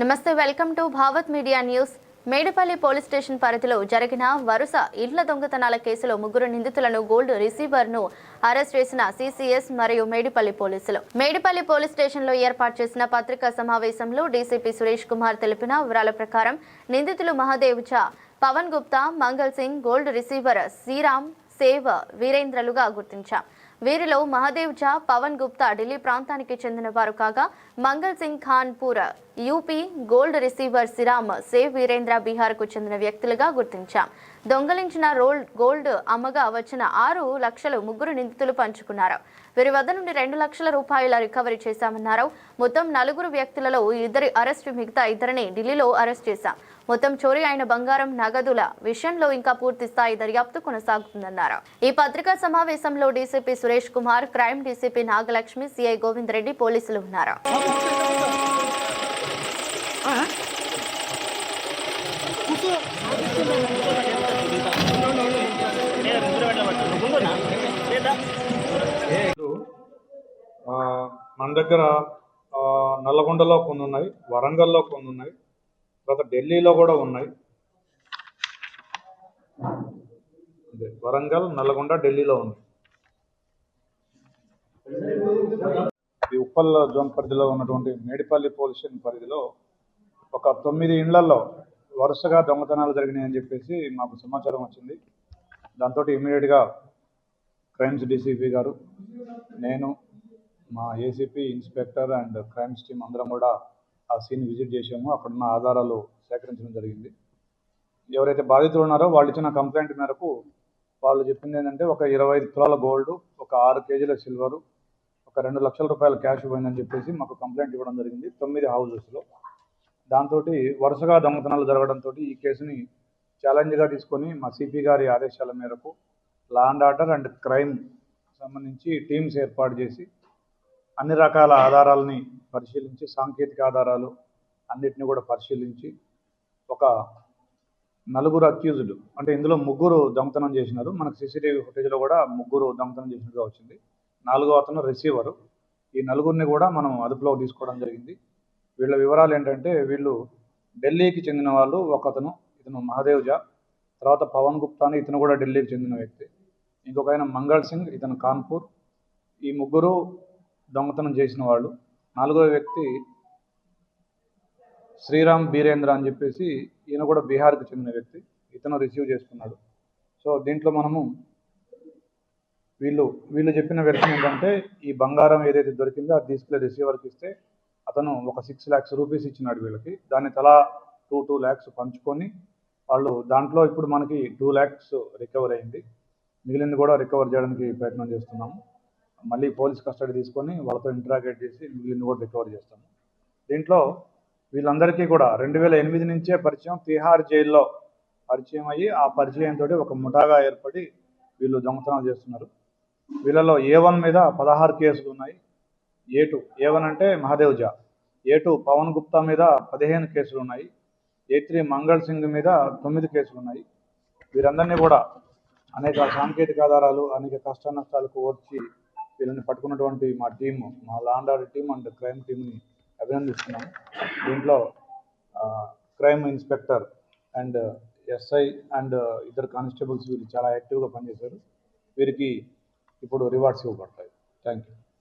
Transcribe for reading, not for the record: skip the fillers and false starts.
నమస్తే, welcome to Bhavat media news. Medipally police station పరిధిలో జరిగిన వరుస ఇళ్ల దొంగతనాల కేసులో ముగ్గురు నిందితులను గోల్డ్ రిసీవర్ను అరెస్ట్ చేసిన సిసిఎస్ మరియు మేడిపల్లి పోలీసులు. మేడిపల్లి పోలీస్ స్టేషన్లో ఏర్పాటు చేసిన పత్రికా సమావేశంలో డీసీపీ సురేష్ కుమార్ తెలిపిన వివరాల ప్రకారం నిందితులు మహాదేవ్ ఝా, పవన్ గుప్తా, మంగల్ సింగ్, గోల్డ్ రిసీవర్ శ్రీరామ్, సేవ్, వీరేంద్రలుగా గుర్తించాం. వీరిలో మహాదేవ్ ఝా, పవన్ గుప్తా ఢిల్లీ ప్రాంతానికి చెందిన వారు కాగా, Mangal Singh Khanpur UP, gold receiver Sriram, సేవ్ వీరేంద్ర బీహార్కు చెందిన వ్యక్తులుగా గుర్తించాం. దొంగలించిన గోల్డ్ అమ్మగా వచ్చిన 6 లక్షలు ముగ్గురు నిందితులు పంచుకున్నారు. వీరి వద్ద నుండి 2 లక్షల రూపాయల రికవరీ చేశామన్నారు. మొత్తం 4 వ్యక్తులలో 2 అరెస్టు, మిగతా 2ని ఢిల్లీలో అరెస్ట్ చేశాం. మొత్తం చోరీ అయిన బంగారం, నగదుల విషయంలో ఇంకా పూర్తి స్థాయి దర్యాప్తు కొనసాగుతుందన్నారు. ఈ పత్రికా సమావేశంలో DCP Suresh Kumar, crime DCP Nagalakshmi, CI Govind Reddy పోలీసులు ఉన్నారు. మన దగ్గర నల్లగొండలో కొన్ని ఉన్నాయి, వరంగల్లో కొన్ని ఉన్నాయి, తర్వాత ఢిల్లీలో కూడా ఉన్నాయి. వరంగల్, నల్లగొండ, ఢిల్లీలో ఉన్నాయి. ఈ ఉప్పల్ జోన్ పరిధిలో ఉన్నటువంటి మేడిపల్లి పోలీస్ స్టేషన్ పరిధిలో ఒక 9 ఇండ్లలో వరుసగా దొంగతనాలు జరిగినాయని చెప్పేసి మాకు సమాచారం వచ్చింది. దాంతో ఇమీడియట్గా క్రైమ్స్ డీసీపీ గారు, నేను, మా ACP, inspector and crimes team అందరం కూడా ఆ సీన్ విజిట్ చేసాము. అక్కడున్న ఆధారాలు సేకరించడం జరిగింది. ఎవరైతే బాధితులు ఉన్నారో వాళ్ళు ఇచ్చిన కంప్లైంట్ మేరకు వాళ్ళు చెప్పింది ఏంటంటే ఒక 25 తులాల గోల్డ్, ఒక 6 కేజీల సిల్వరు, ఒక 2 లక్షల రూపాయల క్యాష్ పోయిందని చెప్పేసి మాకు కంప్లైంట్ ఇవ్వడం జరిగింది 9 హౌజెస్లో. దాంతో వరుసగా దొంగతనాలు జరగడంతో ఈ కేసుని ఛాలెంజ్గా తీసుకొని మా సిపి గారి ఆదేశాల మేరకు law and order and crime సంబంధించి టీమ్స్ ఏర్పాటు చేసి అన్ని రకాల ఆధారాలని పరిశీలించి, సాంకేతిక ఆధారాలు అన్నిటిని కూడా పరిశీలించి ఒక 4 అక్యూజ్డ్, అంటే ఇందులో 3 దొంగతనం చేసినారు. మనకు సీసీటీవీ ఫుటేజ్లో కూడా 3 దొంగతనం చేసినట్టుగా వచ్చింది. 4వ అతను రిసీవరు. ఈ 4గురిని కూడా మనం అదుపులోకి తీసుకోవడం జరిగింది. వీళ్ళ వివరాలు ఏంటంటే వీళ్ళు ఢిల్లీకి చెందిన వాళ్ళు. ఒకతను, ఇతను మహాదేవ్ ఝా, తర్వాత పవన్ గుప్తా అని ఇతను కూడా ఢిల్లీకి చెందిన వ్యక్తి, ఇంకొక ఆయన మంగళ్ సింగ్, ఇతను కాన్పూర్. ఈ 3 దొంగతనం చేసిన వాళ్ళు. 4వ వ్యక్తి శ్రీరామ్ బీరేంద్ర అని చెప్పేసి ఈయన కూడా బీహార్కి చెందిన వ్యక్తి, ఇతను రిసీవ్ చేసుకున్నాడు. సో దీంట్లో మనము వీళ్ళు చెప్పిన వెర్షన్ ఏంటంటే ఈ బంగారం ఏదైతే దొరికిందో అది తీసుకెళ్ళి రిసీవర్కి ఇస్తే అతను ఒక 6 lakhs రూపీస్ ఇచ్చినాడు వీళ్ళకి. దాన్ని తలా 2 lakhs పంచుకొని వాళ్ళు దాంట్లో ఇప్పుడు మనకి 2 lakhs రికవర్ అయింది. మిగిలింది కూడా రికవర్ చేయడానికి ప్రయత్నం చేస్తున్నాము. మళ్ళీ పోలీస్ కస్టడీ తీసుకొని వాళ్ళతో ఇంటరాగేట్ చేసి మిగిలింది కూడా రికవర్ చేస్తాము. దీంట్లో వీళ్ళందరికీ కూడా 2008 నుంచే పరిచయం, తిహార్ జైల్లో పరిచయం అయ్యి ఆ పరిచయంతో ఒక ముఠాగా ఏర్పడి వీళ్ళు దొంగతనాలు చేస్తున్నారు. వీళ్ళలో A1 మీద 16 కేసులు ఉన్నాయి. A1 అంటే మహాదేవ్ ఝా, A2 పవన్ గుప్తా మీద 15 కేసులు ఉన్నాయి. A3 మంగళ్ సింగ్ మీద 9 కేసులు ఉన్నాయి. వీరందరినీ కూడా అనేక సాంకేతిక ఆధారాలు, అనేక కష్ట నష్టాలకు ఓర్చి వీళ్ళని పట్టుకున్నటువంటి మా టీము, మా law and order team and crime టీమ్ని అభినందిస్తున్నాము. దీంట్లో crime inspector and SI and 2 constables వీళ్ళు చాలా యాక్టివ్గా పనిచేశారు. వీరికి ఇప్పుడు రివార్డ్స్ ఇవ్వబడతాయి. Thank you.